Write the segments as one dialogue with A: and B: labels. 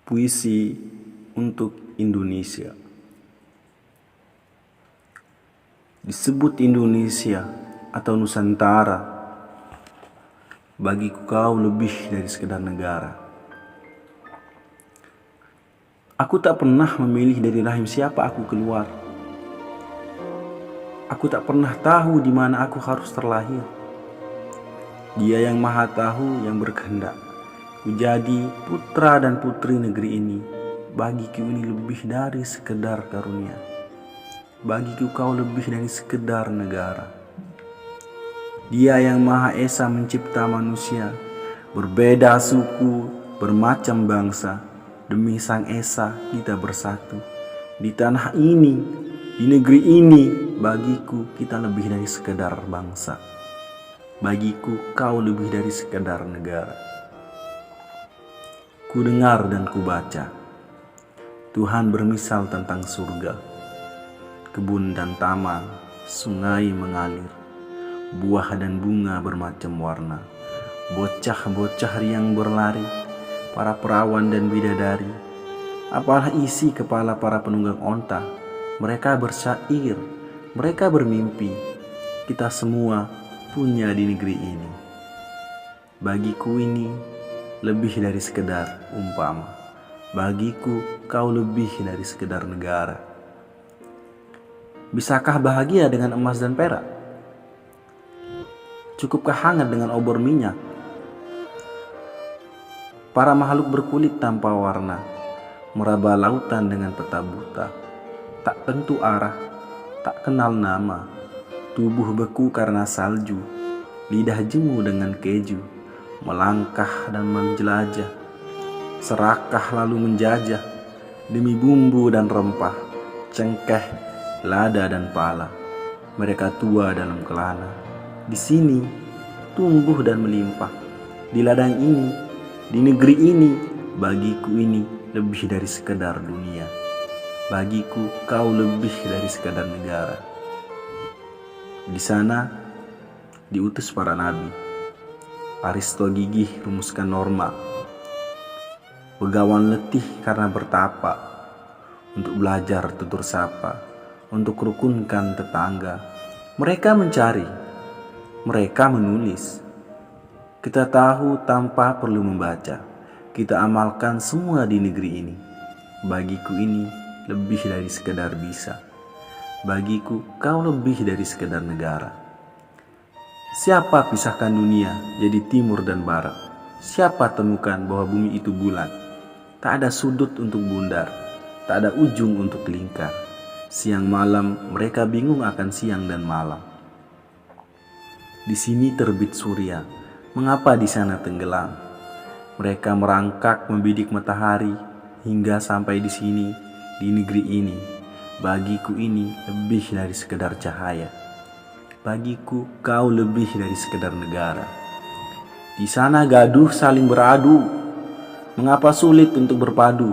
A: Puisi untuk Indonesia. Disebut Indonesia atau Nusantara, bagiku kau lebih dari sekedar negara. Aku tak pernah memilih dari rahim siapa aku keluar. Aku tak pernah tahu di mana aku harus terlahir. Dia yang maha tahu yang berkehendak ku jadi putra dan putri negeri ini. Bagiku ini lebih dari sekedar karunia. Bagiku kau lebih dari sekedar negara. Dia yang maha esa mencipta manusia, berbeda suku, bermacam bangsa. Demi sang esa kita bersatu. Di tanah ini, di negeri ini, bagiku kita lebih dari sekedar bangsa. Bagiku kau lebih dari sekedar negara. Ku dengar dan ku baca, Tuhan bermisal tentang surga, kebun dan taman, sungai mengalir, buah dan bunga bermacam warna, bocah-bocah riang berlari, para perawan dan bidadari. Apalah isi kepala para penunggang onta, mereka bersyair, mereka bermimpi, kita semua punya di negeri ini. Bagiku ini lebih dari sekedar umpama. Bagiku kau lebih dari sekedar negara. Bisakah bahagia dengan emas dan perak? Cukupkah hangat dengan obor minyak? Para makhluk berkulit tanpa warna meraba lautan dengan peta buta. Tak tentu arah, tak kenal nama. Tubuh beku karena salju, lidah jemu dengan keju. Melangkah dan menjelajah, serakah lalu menjajah, demi bumbu dan rempah, cengkeh, lada dan pala. Mereka tua dalam kelana, di sini tumbuh dan melimpah. Di ladang ini, di negeri ini, bagiku ini lebih dari sekedar dunia. Bagiku kau lebih dari sekedar negara. Di sana diutus para nabi. Aristo gigih rumuskan norma. Begawan letih karena bertapa, untuk belajar tutur sapa, untuk rukunkan tetangga. Mereka mencari, mereka menulis. Kita tahu tanpa perlu membaca. Kita amalkan semua di negeri ini. Bagiku ini lebih dari sekedar bisa. Bagiku kau lebih dari sekedar negara. Siapa pisahkan dunia jadi timur dan barat? Siapa temukan bahwa bumi itu bulat? Tak ada sudut untuk bundar, tak ada ujung untuk lingkar. Siang malam mereka bingung akan siang dan malam. Di sini terbit surya, mengapa di sana tenggelam? Mereka merangkak membidik matahari hingga sampai di sini, di negeri ini. Bagiku ini lebih dari sekedar cahaya. Bagiku kau lebih dari sekedar negara. Di sana gaduh saling beradu. Mengapa sulit untuk berpadu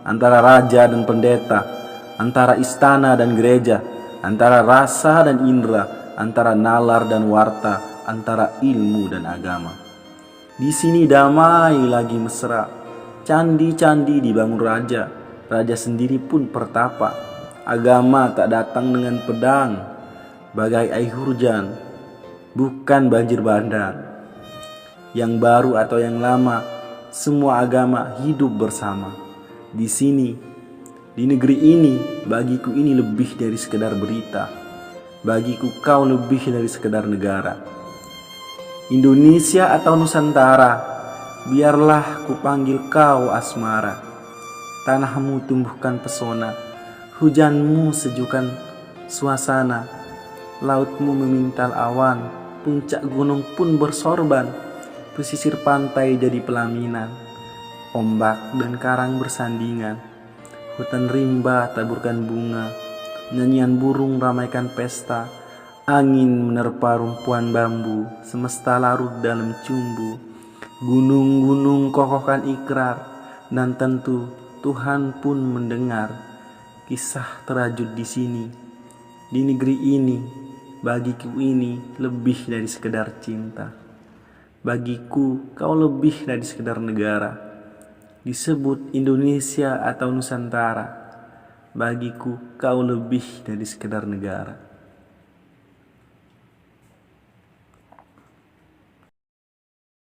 A: antara raja dan pendeta, antara istana dan gereja, antara rasa dan indera, antara nalar dan warta, antara ilmu dan agama. Di sini damai lagi mesra. Candi-candi dibangun raja, raja sendiri pun pertapa. Agama tak datang dengan pedang, bagai air hujan, bukan banjir bandang. Yang baru atau yang lama, semua agama hidup bersama. Di sini, di negeri ini, bagiku ini lebih dari sekedar berita. Bagiku kau lebih dari sekedar negara. Indonesia atau Nusantara, biarlah ku panggil kau asmara. Tanahmu tumbuhkan pesona, hujanmu sejukkan suasana. Lautmu memintal awan, puncak gunung pun bersorban. Pesisir pantai jadi pelaminan, ombak dan karang bersandingan. Hutan rimba taburkan bunga, nyanyian burung ramaikan pesta. Angin menerpa rumpuan bambu, semesta larut dalam cumbu. Gunung-gunung kokohkan ikrar, dan tentu Tuhan pun mendengar. Kisah terajut di sini, di negeri ini. Bagiku ini lebih dari sekedar cinta. Bagiku kau lebih dari sekedar negara. Disebut Indonesia atau Nusantara, bagiku kau lebih dari sekedar negara.